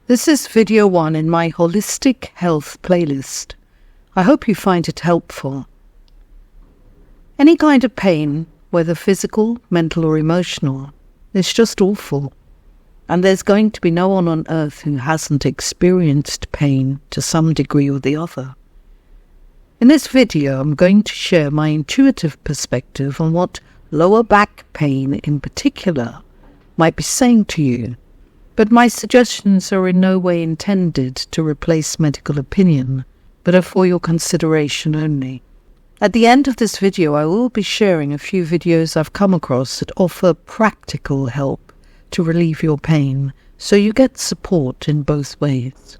This is video 1 in my Holistic Health playlist. I hope you find it helpful. Any kind of pain, whether physical, mental or emotional, is just awful. And there's going to be no one on earth who hasn't experienced pain to some degree or the other. In this video, I'm going to share my intuitive perspective on what lower back pain in particular might be saying to you. But my suggestions are in no way intended to replace medical opinion, but are for your consideration only. At the end of this video, I will be sharing a few videos I've come across that offer practical help to relieve your pain, so you get support in both ways.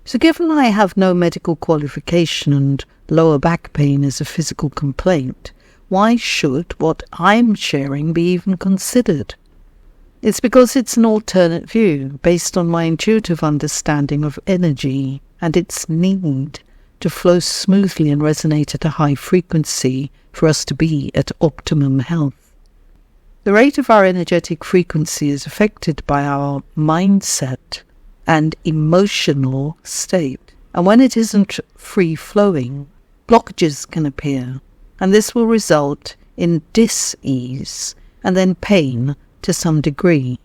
So given I have no medical qualification and lower back pain is a physical complaint, why should what I'm sharing be even considered? It's because it's an alternate view based on my intuitive understanding of energy and its need to flow smoothly and resonate at a high frequency for us to be at optimum health. The rate of our energetic frequency is affected by our mindset and emotional state. And when it isn't free-flowing, blockages can appear, and this will result in dis-ease and then pain to some degree.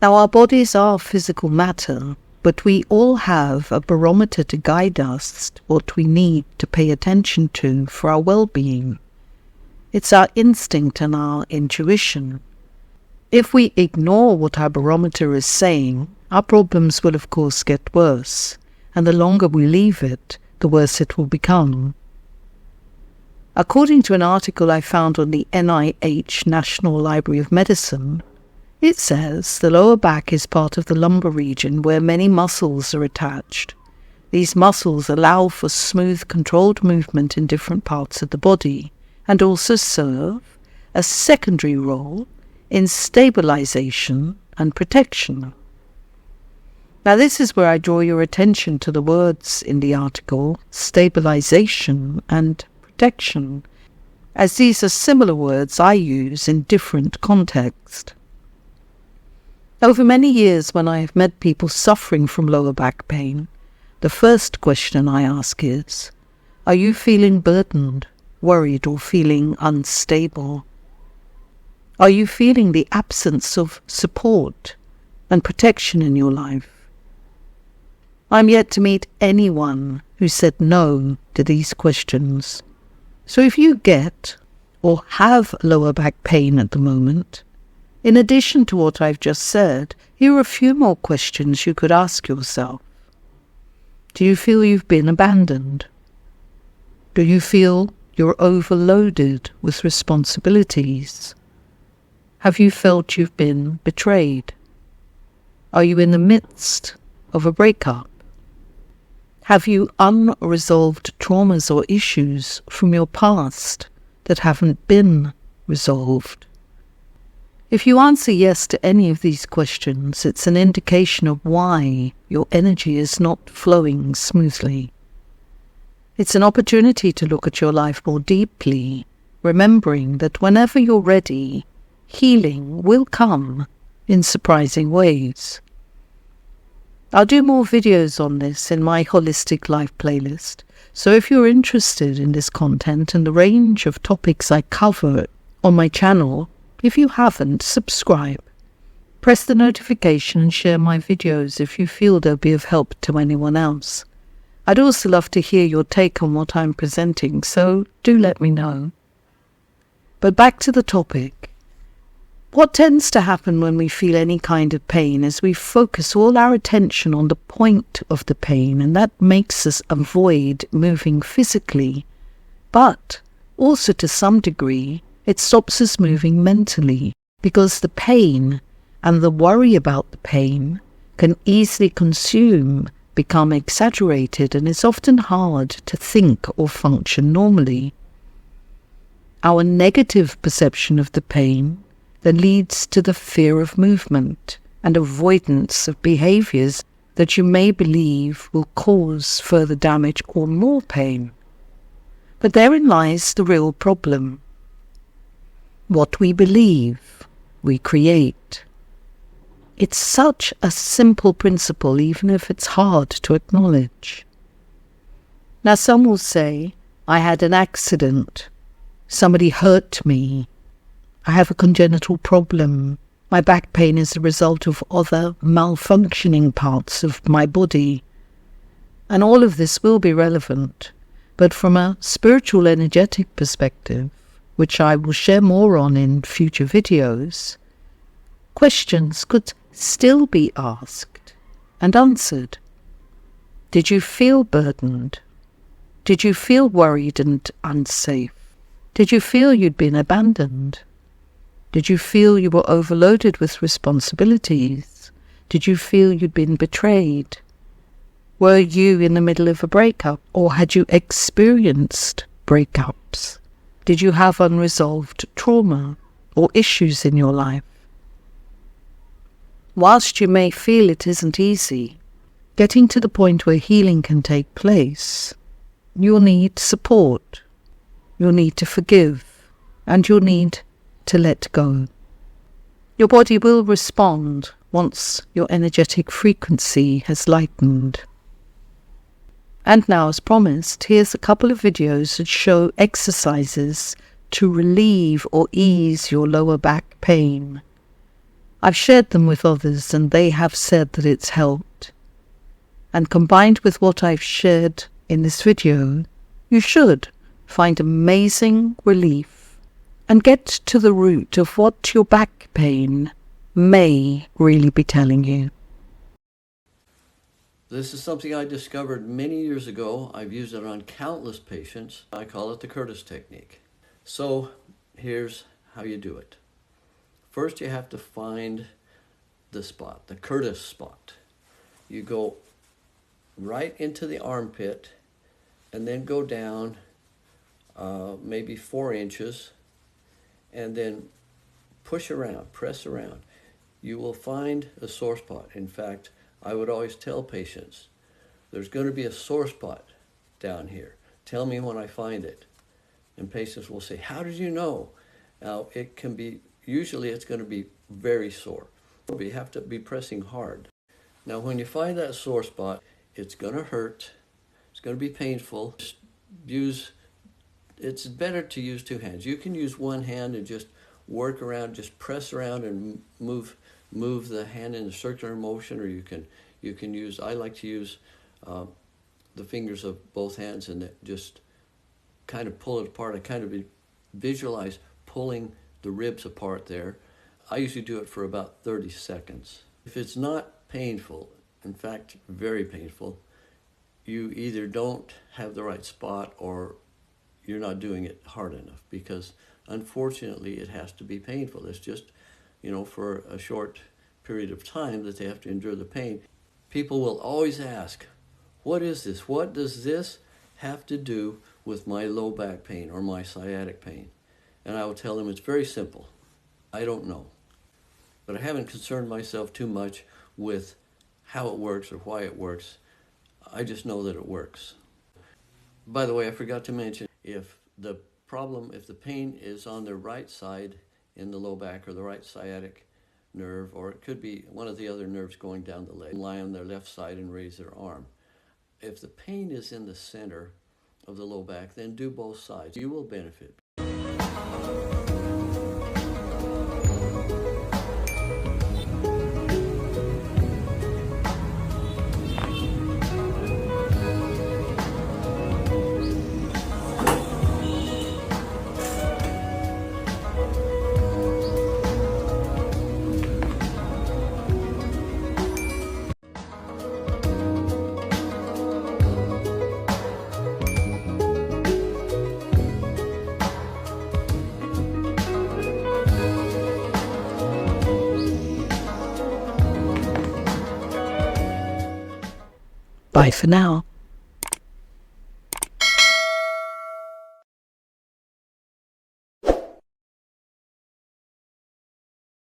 Now, our bodies are physical matter, but we all have a barometer to guide us what we need to pay attention to for our well-being. It's our instinct and our intuition. If we ignore what our barometer is saying, our problems will of course get worse, and the longer we leave it, the worse it will become. According to an article I found on the NIH National Library of Medicine, it says the lower back is part of the lumbar region where many muscles are attached. These muscles allow for smooth, controlled movement in different parts of the body, and also serve a secondary role in stabilization and protection. Now, this is where I draw your attention to the words in the article, stabilization and protection, as these are similar words I use in different contexts. Over many years, when I have met people suffering from lower back pain, the first question I ask is, are you feeling burdened, worried, or feeling unstable? Are you feeling the absence of support and protection in your life? I'm yet to meet anyone who said no to these questions. So if you get or have lower back pain at the moment, in addition to what I've just said, here are a few more questions you could ask yourself. Do you feel you've been abandoned? Do you feel you're overloaded with responsibilities? Have you felt you've been betrayed? Are you in the midst of a breakup? Have you unresolved traumas or issues from your past that haven't been resolved? If you answer yes to any of these questions, it's an indication of why your energy is not flowing smoothly. It's an opportunity to look at your life more deeply, remembering that whenever you're ready, healing will come in surprising ways. I'll do more videos on this in my Holistic Life playlist, so if you're interested in this content and the range of topics I cover on my channel, if you haven't, subscribe. Press the notification and share my videos if you feel they'll be of help to anyone else. I'd also love to hear your take on what I'm presenting, so do let me know. But back to the topic. What tends to happen when we feel any kind of pain is we focus all our attention on the point of the pain, and that makes us avoid moving physically. But also to some degree, it stops us moving mentally, because the pain and the worry about the pain can easily become exaggerated, and it's often hard to think or function normally. Our negative perception of the pain then leads to the fear of movement and avoidance of behaviors that you may believe will cause further damage or more pain. But therein lies the real problem. What we believe, we create. It's such a simple principle, even if it's hard to acknowledge. Now, some will say, I had an accident. Somebody hurt me. I have a congenital problem. My back pain is a result of other malfunctioning parts of my body. And all of this will be relevant, but from a spiritual energetic perspective, which I will share more on in future videos, questions could still be asked and answered. Did you feel burdened? Did you feel worried and unsafe? Did you feel you'd been abandoned? Did you feel you were overloaded with responsibilities? Did you feel you'd been betrayed? Were you in the middle of a breakup, or had you experienced breakups? Did you have unresolved trauma or issues in your life? Whilst you may feel it isn't easy, getting to the point where healing can take place, you'll need support, you'll need to forgive, and you'll need to let go. Your body will respond once your energetic frequency has lightened. And now, as promised, here's a couple of videos that show exercises to relieve or ease your lower back pain. I've shared them with others and they have said that it's helped. And combined with what I've shared in this video, you should find amazing relief and get to the root of what your back pain may really be telling you. This is something I discovered many years ago. I've used it on countless patients. I call it the Curtis technique. So here's how you do it. First, you have to find the spot, the Curtis spot. You go right into the armpit and then go down maybe 4 inches and then push around, press around. You will find a sore spot. In fact, I would always tell patients, there's going to be a sore spot down here. Tell me when I find it. And patients will say, how did you know? Now, it can be, usually it's going to be very sore. You have to be pressing hard. Now, when you find that sore spot, it's going to hurt. It's going to be painful. It's better to use 2 hands. You can use 1 hand and just work around, just press around and move the hand in a circular motion, or you can use, I like to use the fingers of both hands and just kind of pull it apart. I kind of visualize pulling the ribs apart there. I usually do it for about 30 seconds. If it's not painful, in fact, very painful, you either don't have the right spot or you're not doing it hard enough, because unfortunately it has to be painful. It's just, for a short period of time that they have to endure the pain. People will always ask, what is this? What does this have to do with my low back pain or my sciatic pain? And I will tell them it's very simple. I don't know. But I haven't concerned myself too much with how it works or why it works. I just know that it works. By the way, I forgot to mention, if the pain is on the right side in the low back or the right sciatic nerve, or it could be one of the other nerves going down the leg, lie on their left side and raise their arm. If the pain is in the center of the low back, then do both sides. You will benefit. Bye for now.